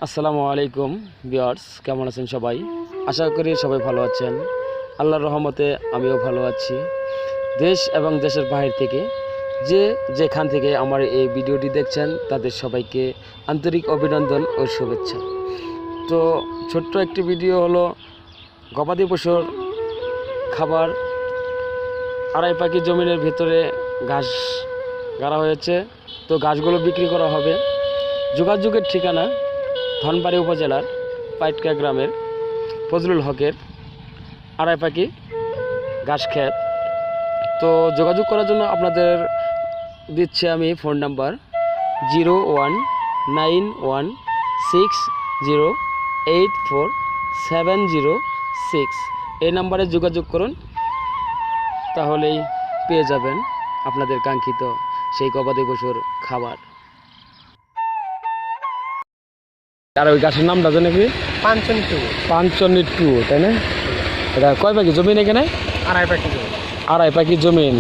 আসসালামু আলাইকুম ভিউয়ার্স, কেমন আছেন সবাই? আশা করি সবাই ভালো আছেন। আল্লাহর রহমতে আমিও ভালো আছি। দেশ এবং দেশের বাইরে থেকে যেখান থেকে আমার এই ভিডিওটি দেখছেন তাদের সবাইকে আন্তরিক অভিনন্দন ও শুভেচ্ছা। তো ছোট্ট একটি ভিডিও হলো গবাদি পশুর খাবার। আড়াই পাখি জমিনের ভিতরে ঘাস গাড়া হয়েছে, তো ঘাসগুলো বিক্রি করা হবে। যোগাযোগের ঠিকানা ধনবাড়ি উপজেলার পাইটকা গ্রামের ফজলুল হকের আড়াই পাখি ঘাস ক্ষেত। তো যোগাযোগ করার জন্য আপনাদের দিচ্ছি আমি ফোন নাম্বার 019160847006। এই নাম্বারে যোগাযোগ করুন, তাহলেই পেয়ে যাবেন আপনাদের কাঙ্ক্ষিত সেই গবাদি পশুর খাবার। আর ওই গাছের নামটা জানে কি? পাঞ্চনি টু, তাই না? এটা কয় পাখি জমিন এখানে? আড়াই পাখি আড়াই পাখি জমিন।